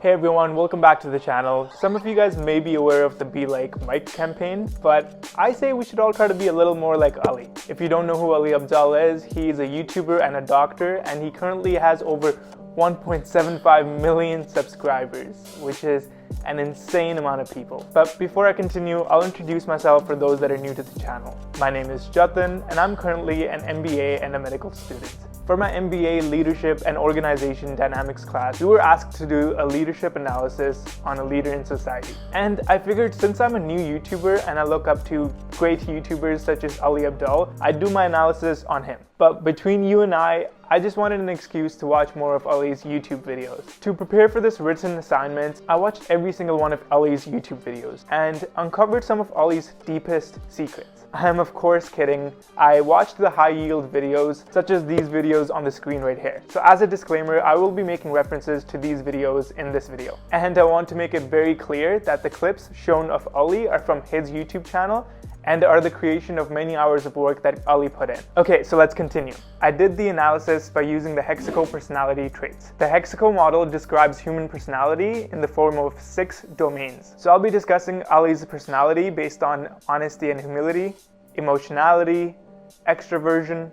Hey everyone, welcome back to the channel. Some of you guys may be aware of the Be Like Mike campaign, but I say we should all try to be a little more like Ali. If you don't know who Ali Abdaal is, he is a YouTuber and a doctor, and he currently has over 1.75 million subscribers, which is an insane amount of people. But before I continue, I'll introduce myself for those that are new to the channel. My name is Jatin, and I'm currently an MBA and a medical student. For my MBA Leadership and Organization Dynamics class, we were asked to do a leadership analysis on a leader in society. And I figured since I'm a new YouTuber and I look up to great YouTubers such as Ali Abdaal, I'd do my analysis on him. But between you and I just wanted an excuse to watch more of Ali's YouTube videos. To prepare for this written assignment, I watched every single one of Ali's YouTube videos and uncovered some of Ali's deepest secrets. I am of course kidding. I watched the high yield videos, such as these videos on the screen right here. So as a disclaimer, I will be making references to these videos in this video. And I want to make it very clear that the clips shown of Ali are from his YouTube channel and are the creation of many hours of work that Ali put in. Okay, so let's continue. I did the analysis by using the Hexaco personality traits. The Hexaco model describes human personality in the form of 6 domains. So I'll be discussing Ali's personality based on honesty and humility, emotionality, extraversion,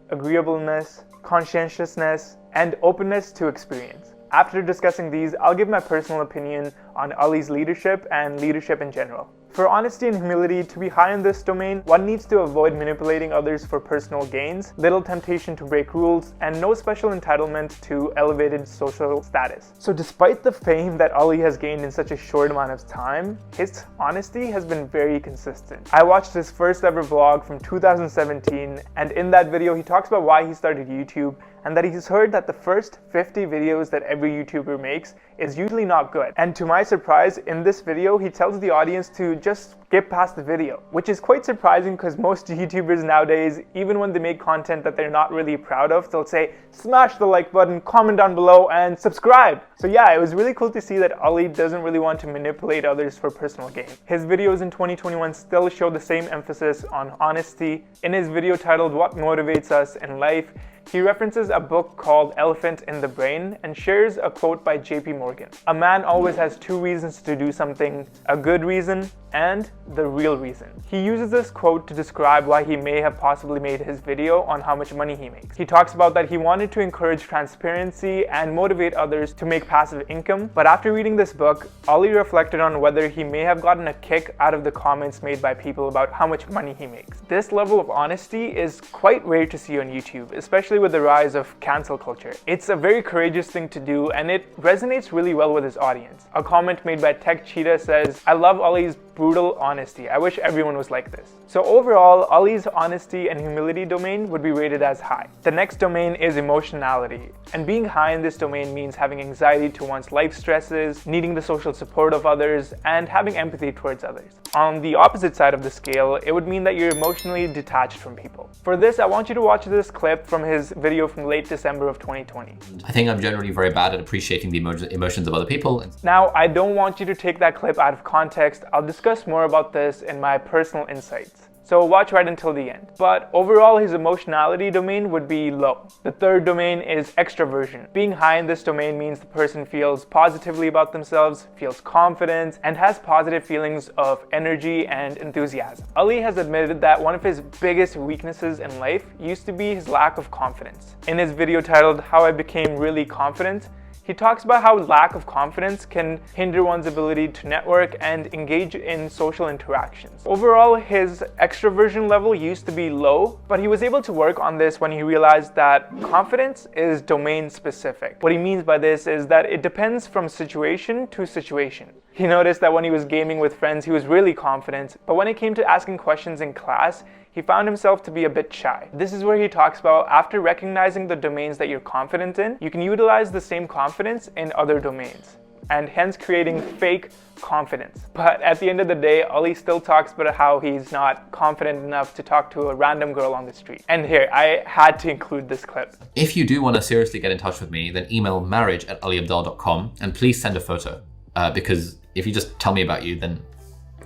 agreeableness, conscientiousness, and openness to experience. After discussing these, I'll give my personal opinion on Ali's leadership and leadership in general. For honesty and humility to be high in this domain, one needs to avoid manipulating others for personal gains, little temptation to break rules, and no special entitlement to elevated social status. So despite the fame that Ali has gained in such a short amount of time, his honesty has been very consistent. I watched his first ever vlog from 2017, and in that video he talks about why he started YouTube and that he's heard that the first 50 videos that every YouTuber makes is usually not good. And to my surprise, in this video, he tells the audience to just skip past the video, which is quite surprising because most YouTubers nowadays, even when they make content that they're not really proud of, they'll say, smash the like button, comment down below, and subscribe. So yeah, it was really cool to see that Ali doesn't really want to manipulate others for personal gain. His videos in 2021 still show the same emphasis on honesty. In his video titled What Motivates Us in Life, he references a book called Elephant in the Brain and shares a quote by JP Morgan. A man always has 2 reasons to do something, a good reason and the real reason. He uses this quote to describe why he may have possibly made his video on how much money he makes. He talks about that he wanted to encourage transparency and motivate others to make passive income, but after reading this book, Ali reflected on whether he may have gotten a kick out of the comments made by people about how much money he makes. This level of honesty is quite rare to see on YouTube, especially with the rise of cancel culture. It's a very courageous thing to do and it resonates really well with his audience. A comment made by Tech Cheetah says, I love Ali's brutal honesty. I wish everyone was like this. So overall, Ali's honesty and humility domain would be rated as high. The next domain is emotionality. And being high in this domain means having anxiety to one's life stresses, needing the social support of others, and having empathy towards others. On the opposite side of the scale, it would mean that you're emotionally detached from people. For this, I want you to watch this clip from his video from late December of 2020. I think I'm generally very bad at appreciating the emotions of other people. Now, I don't want you to take that clip out of context. I'll discuss more about this in my personal insights. So watch right until the end. But overall, his emotionality domain would be low. The third domain is extraversion. Being high in this domain means the person feels positively about themselves, feels confident, and has positive feelings of energy and enthusiasm. Ali has admitted that one of his biggest weaknesses in life used to be his lack of confidence. In his video titled How I Became Really Confident, he talks about how lack of confidence can hinder one's ability to network and engage in social interactions. Overall, his extraversion level used to be low, but he was able to work on this when he realized that confidence is domain specific. What he means by this is that it depends from situation to situation. He noticed that when he was gaming with friends, he was really confident, but when it came to asking questions in class, he found himself to be a bit shy. This is where he talks about after recognizing the domains that you're confident in, you can utilize the same confidence in other domains, and hence creating fake confidence. But at the end of the day, Ali still talks about how he's not confident enough to talk to a random girl on the street. And here, I had to include this clip. If you do want to seriously get in touch with me, then email marriage@aliabdaal.com and please send a photo. Because if you just tell me about you, then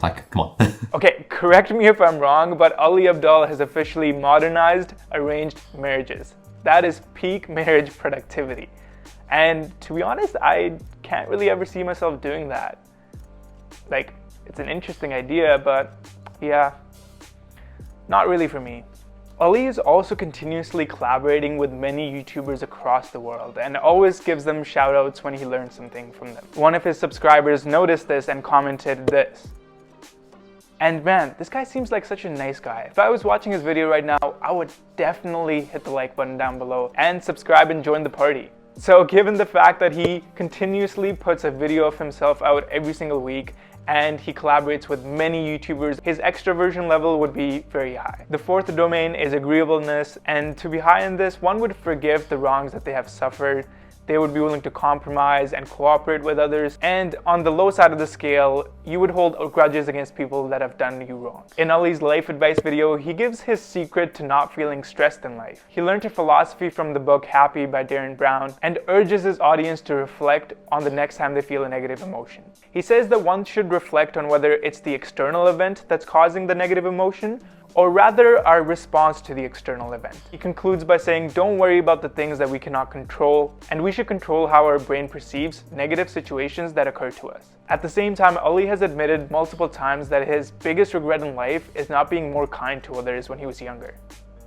like, come on. Okay, correct me if I'm wrong, but Ali Abdaal has officially modernized arranged marriages. That is peak marriage productivity. And to be honest, I can't really ever see myself doing that. Like, it's an interesting idea, but yeah, not really for me. Ali is also continuously collaborating with many YouTubers across the world and always gives them shoutouts when he learns something from them. One of his subscribers noticed this and commented this. And man, this guy seems like such a nice guy. If I was watching his video right now, I would definitely hit the like button down below and subscribe and join the party. So given the fact that he continuously puts a video of himself out every single week and he collaborates with many YouTubers, his extraversion level would be very high. The fourth domain is agreeableness, and to be high in this, one would forgive the wrongs that they have suffered. They would be willing to compromise and cooperate with others. And on the low side of the scale, you would hold grudges against people that have done you wrong. In Ali's life advice video, he gives his secret to not feeling stressed in life. He learned a philosophy from the book Happy by Darren Brown and urges his audience to reflect on the next time they feel a negative emotion. He says that one should reflect on whether it's the external event that's causing the negative emotion, or rather our response to the external event. He concludes by saying, don't worry about the things that we cannot control, and we should control how our brain perceives negative situations that occur to us. At the same time, Ali has admitted multiple times that his biggest regret in life is not being more kind to others when he was younger.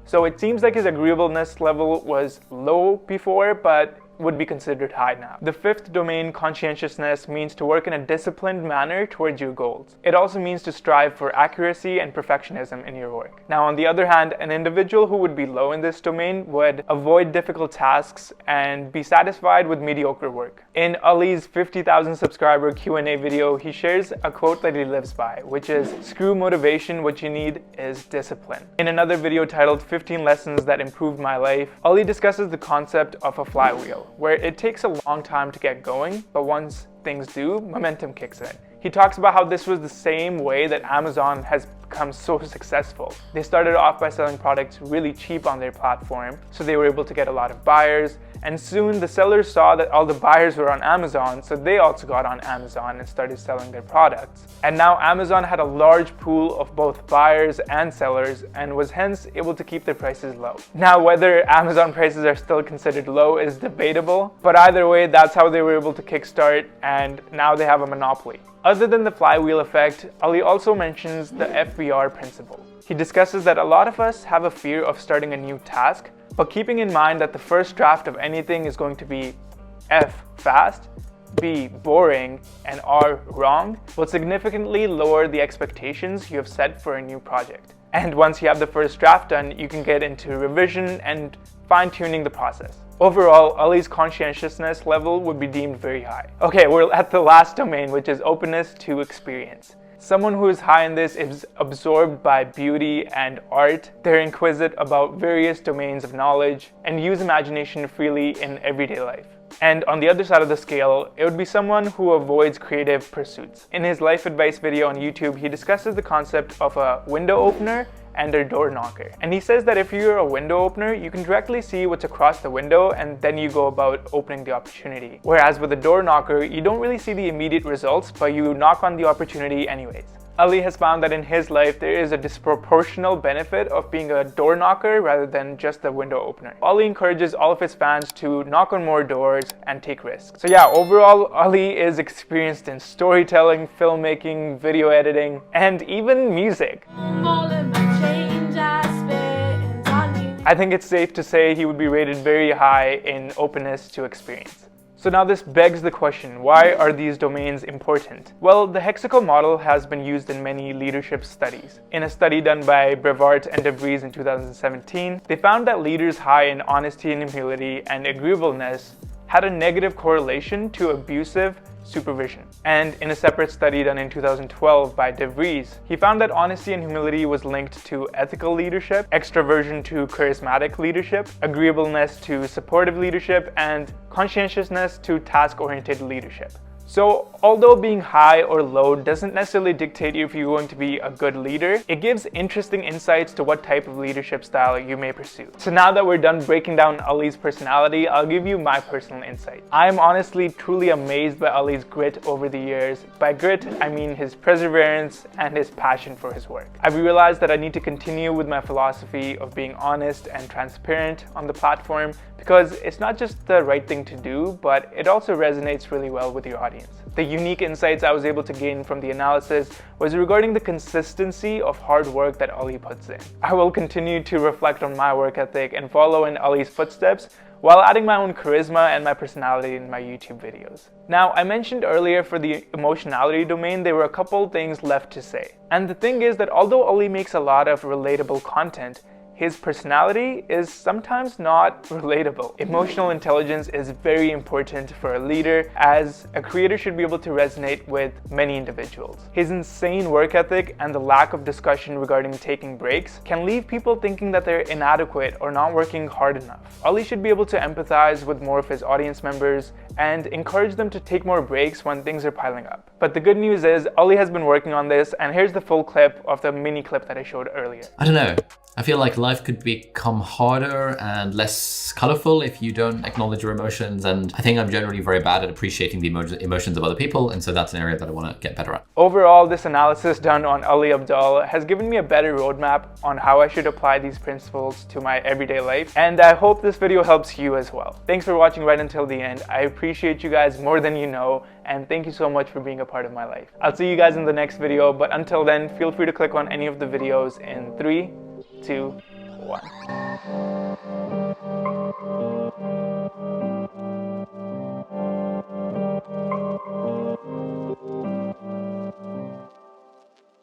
So it seems like his agreeableness level was low before, but would be considered high now. The fifth domain, conscientiousness, means to work in a disciplined manner towards your goals. It also means to strive for accuracy and perfectionism in your work. Now, on the other hand, an individual who would be low in this domain would avoid difficult tasks and be satisfied with mediocre work. In Ali's 50,000 subscriber Q&A video, he shares a quote that he lives by, which is, "Screw motivation, what you need is discipline." In another video titled 15 Lessons That Improved My Life, Ali discusses the concept of a flywheel, where it takes a long time to get going, but once things do, momentum kicks in. He talks about how this was the same way that Amazon has become so successful. They started off by selling products really cheap on their platform, so they were able to get a lot of buyers, and soon the sellers saw that all the buyers were on Amazon, so they also got on Amazon and started selling their products. And now Amazon had a large pool of both buyers and sellers and was hence able to keep their prices low. Now, whether Amazon prices are still considered low is debatable, but either way, that's how they were able to kickstart, and now they have a monopoly. Other than the flywheel effect, Ali also mentions the FBR principle. He discusses that a lot of us have a fear of starting a new task, but keeping in mind that the first draft of anything is going to be F, fast, B, boring, and R, wrong, will significantly lower the expectations you have set for a new project. And once you have the first draft done, you can get into revision and fine-tuning the process. Overall, Ali's conscientiousness level would be deemed very high. Okay, we're at the last domain, which is openness to experience. Someone who is high in this is absorbed by beauty and art. They're inquisitive about various domains of knowledge and use imagination freely in everyday life. And on the other side of the scale, it would be someone who avoids creative pursuits. In his life advice video on YouTube, he discusses the concept of a window opener and a door knocker. And he says that if you're a window opener, you can directly see what's across the window and then you go about opening the opportunity. Whereas with a door knocker, you don't really see the immediate results, but you knock on the opportunity anyways. Ali has found that in his life, there is a disproportional benefit of being a door knocker rather than just a window opener. Ali encourages all of his fans to knock on more doors and take risks. So yeah, overall, Ali is experienced in storytelling, filmmaking, video editing, and even music. I think it's safe to say he would be rated very high in openness to experience. So now this begs the question, why are these domains important? Well, the hexacle model has been used in many leadership studies. In a study done by Brevard and De Vries in 2017, they found that leaders high in honesty and humility and agreeableness had a negative correlation to abusive supervision. And in a separate study done in 2012 by De Vries, he found that honesty and humility was linked to ethical leadership, extraversion to charismatic leadership, agreeableness to supportive leadership, and conscientiousness to task-oriented leadership. So although being high or low doesn't necessarily dictate if you're going to be a good leader, it gives interesting insights to what type of leadership style you may pursue. So now that we're done breaking down Ali's personality, I'll give you my personal insight. I'm honestly truly amazed by Ali's grit over the years. By grit, I mean his perseverance and his passion for his work. I've realized that I need to continue with my philosophy of being honest and transparent on the platform, because it's not just the right thing to do, but it also resonates really well with your audience. The unique insights I was able to gain from the analysis was regarding the consistency of hard work that Ali puts in. I will continue to reflect on my work ethic and follow in Ali's footsteps while adding my own charisma and my personality in my YouTube videos. Now, I mentioned earlier for the emotionality domain, there were a couple things left to say. And the thing is that although Ali makes a lot of relatable content, his personality is sometimes not relatable. Emotional intelligence is very important for a leader, as a creator should be able to resonate with many individuals. His insane work ethic and the lack of discussion regarding taking breaks can leave people thinking that they're inadequate or not working hard enough. Ali should be able to empathize with more of his audience members and encourage them to take more breaks when things are piling up. But the good news is Ali has been working on this, and here's the full clip of the mini clip that I showed earlier. I don't know. I feel like life could become harder and less colorful if you don't acknowledge your emotions, and I think I'm generally very bad at appreciating the emotions of other people, and so that's an area that I want to get better at. Overall, this analysis done on Ali Abdaal has given me a better roadmap on how I should apply these principles to my everyday life, and I hope this video helps you as well. Thanks for watching right until the end. I appreciate you guys more than you know, and thank you so much for being a part of my life. I'll see you guys in the next video, but until then, feel free to click on any of the videos in 3, 2, 1.